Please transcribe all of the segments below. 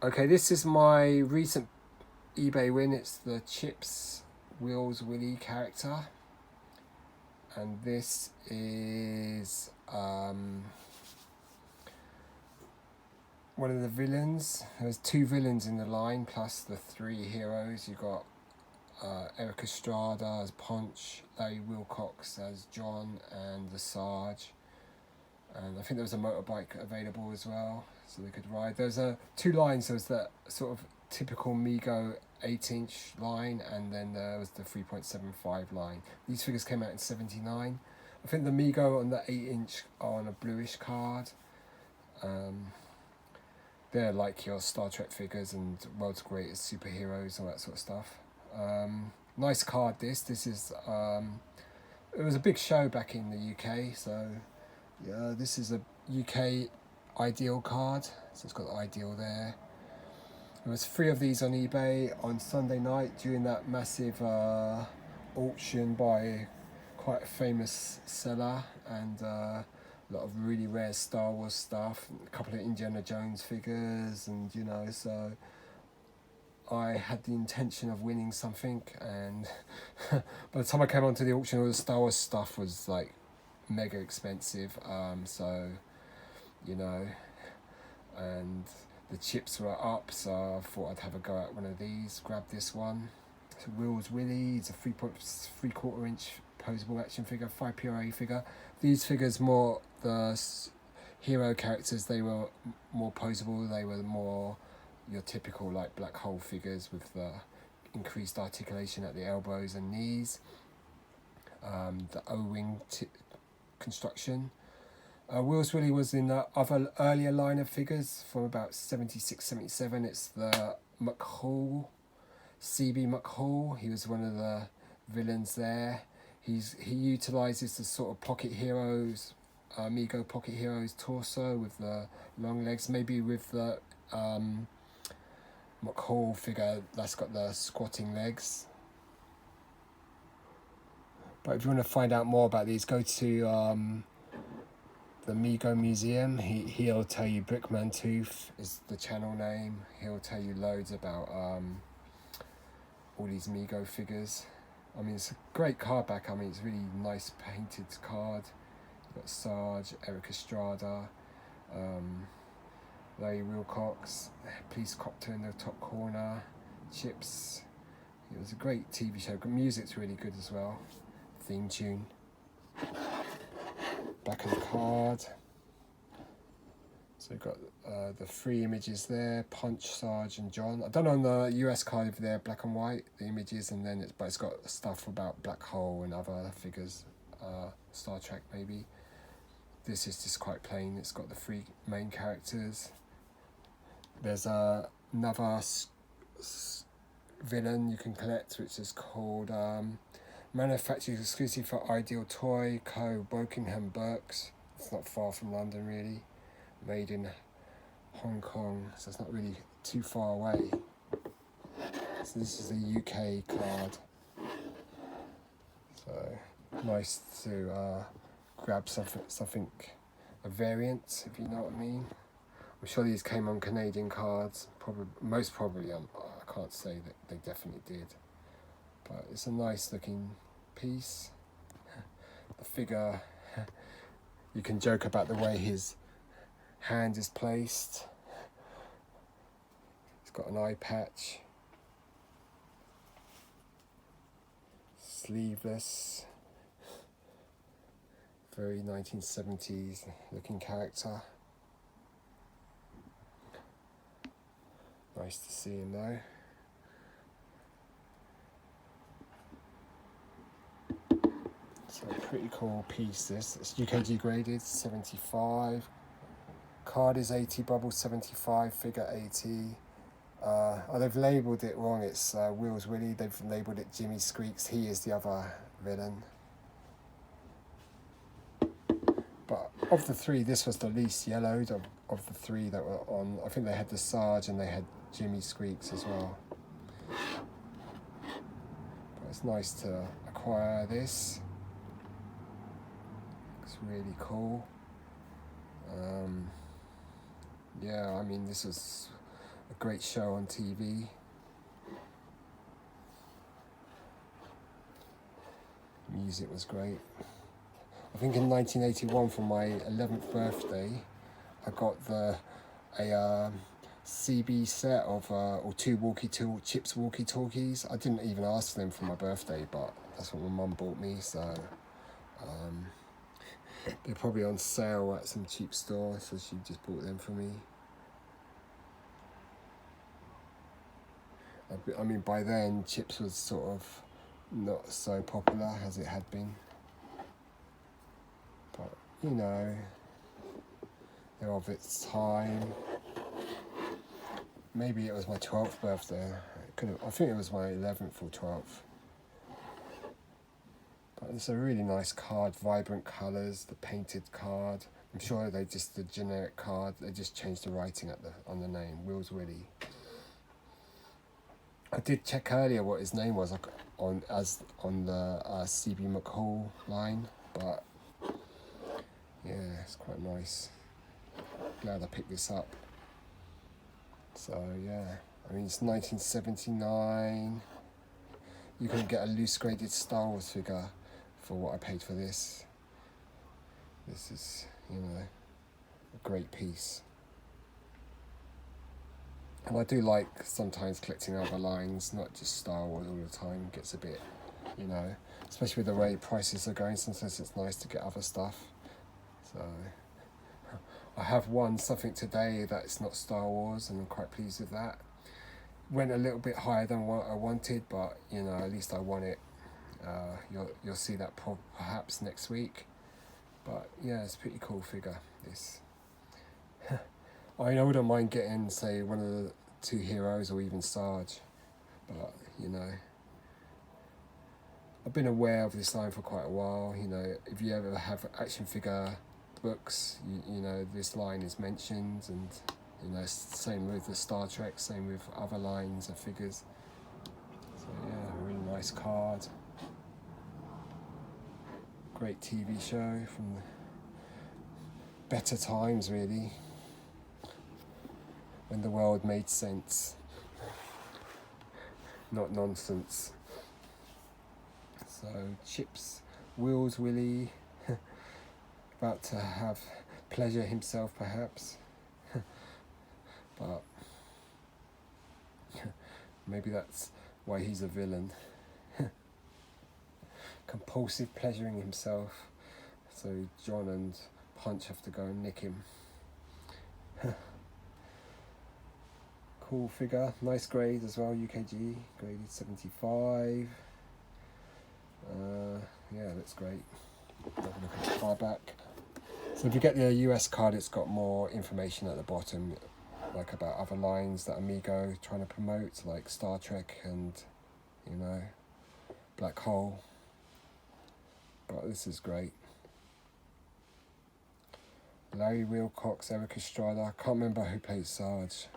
Okay, this is my recent eBay win. It's the CHiPs Willy character, and this is one of the villains. There's 2 villains in the line plus the 3 heroes. You got Eric Estrada as Punch, Larry Wilcox as John, and the Sarge. And I think there was a motorbike available as well, so they could ride. There's 2 lines. There was that sort of typical Mego 8-inch line, and then there was the 3.75 line. These figures came out in '79. I think the Mego on the 8-inch are on a bluish card. They're like your Star Trek figures and World's Greatest Superheroes, all that sort of stuff. Nice card this. This is, it was a big show back in the UK, so yeah, this is a UK Ideal card. So it's got the Ideal there. There was 3 of these on eBay on Sunday night during that massive auction by quite a famous seller, and a lot of really rare Star Wars stuff, a couple of Indiana Jones figures, and so I had the intention of winning something, and by the time I came onto the auction, all the Star Wars stuff was like mega expensive, and the chips were up, so I thought I'd have a go at one of these. Grab this one. It's Willy. It's a 3.75 inch posable action figure, 5 PRA figure. These figures more the hero characters. They were more posable. They were more your typical like black hole figures with the increased articulation at the elbows and knees. The O-wing construction. Willy was in the other earlier line of figures from about 76, 77. It's the Mchaul, CB Mchaul. He was one of the villains there. He utilises the sort of Pocket Heroes, Mego Pocket Heroes torso with the long legs, maybe with the Mchaul figure that's got the squatting legs. But if you want to find out more about these, go to the Mego Museum. He'll tell you. Brickman Tooth is the channel name. He'll tell you loads about all these Mego figures. I mean, it's a great card back. I mean, it's really nice painted card. You've got Sarge, Eric Estrada, Larry Wilcox, Police Copter in the top corner, CHiPs. It was a great TV show. Music's really good as well. Theme tune. Back of the card. So we've got the 3 images there: Punch, Sarge, and John. I don't know on the US card if they're black and white, the images, and then it's got stuff about Black Hole and other figures, Star Trek maybe. This is just quite plain. It's got the 3 main characters. There's another villain you can collect, which is called manufactured exclusive for Ideal Toy Co. Wokingham Berks. It's not far from London really. Made in Hong Kong, so it's not really too far away. So this is a UK card. So nice to grab something, a variant, if you know what I mean. I'm sure these came on Canadian cards. Most probably, I can't say that they definitely did. But it's a nice looking piece. The figure, you can joke about the way his hand is placed. It's got an eye patch. Sleeveless. Very 1970s looking character. Nice to see him though. So a pretty cool piece this. It's UKG graded, 75. Card is 80, bubble 75, figure 80. They've labelled it wrong. It's Willy. They've labelled it Jimmy Squeaks. He is the other villain. But of the 3, this was the least yellowed of the 3 that were on. I think they had the Sarge and they had Jimmy Squeaks as well. But it's nice to acquire this. Looks really cool. Yeah, I mean, this was a great show on TV. Music was great. I think in 1981 for my 11th birthday, I got a CB set of or two CHiPs walkie-talkies. I didn't even ask them for my birthday, but that's what my mum bought me, so they're probably on sale at some cheap store, so she just bought them for me. I mean, by then CHiPs was sort of not so popular as it had been, but you know, they're of its time. Maybe it was my 12th birthday. I think it was my 11th or 12th. But it's a really nice card, vibrant colours, the painted card. I'm sure they just the generic card. They just changed the writing on the name, Willy. I did check earlier what his name was on the CB Mchaul line, but yeah, it's quite nice. Glad I picked this up. So yeah, I mean it's 1979. You can get a loose graded Star Wars figure for what I paid for this. This is, you know, a great piece. And I do like sometimes collecting other lines, not just Star Wars all the time. It gets a bit, you know, especially with the way prices are going, sometimes it's nice to get other stuff. So I have won something today that's not Star Wars, and I'm quite pleased with that. Went a little bit higher than what I wanted, but you know, at least I won it. You'll see that perhaps next week. But yeah, it's a pretty cool figure, this. I mean, I wouldn't mind getting, say, one of the two heroes or even Sarge, but you know, I've been aware of this line for quite a while. You know, if you ever have action figure books, you know, this line is mentioned, and you know, same with the Star Trek, same with other lines of figures. So yeah, really nice card. Great TV show from better times, really, when the world made sense, not nonsense. So CHiPs, Willy, about to have pleasure himself perhaps, but maybe that's why he's a villain. Compulsive pleasuring himself, so John and Punch have to go and nick him. Cool figure, nice grade as well, UKG, graded 75. Yeah, looks great. Have a look at the far back. So if you get the US card, it's got more information at the bottom, like about other lines that Mego trying to promote, like Star Trek and, you know, Black Hole. But this is great. Larry Wilcox, Eric Estrada. I can't remember who played Sarge.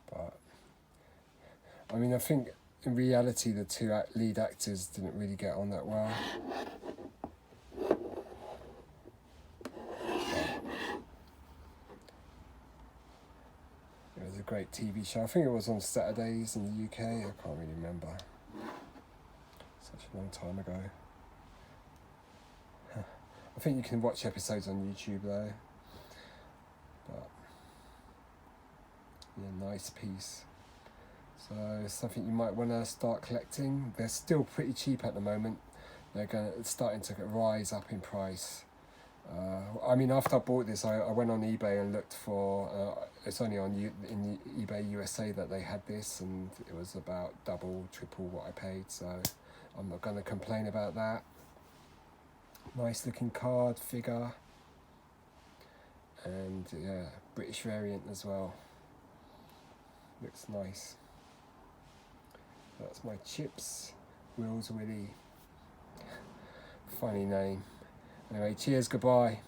But I mean, I think in reality the two lead actors didn't really get on that well. It was a great TV show. I think it was on Saturdays in the UK. I can't really remember. Such a long time ago. I think you can watch episodes on YouTube though. But yeah, nice piece. So something you might want to start collecting. They're still pretty cheap at the moment. They're starting to rise up in price. I mean, after I bought this, I went on eBay and looked for. It's only in eBay USA that they had this, and it was about double, triple what I paid. So I'm not going to complain about that. Nice looking card, figure, and yeah, British variant as well. Looks nice. That's my CHiPs, Willy. Funny name. Anyway, cheers, goodbye.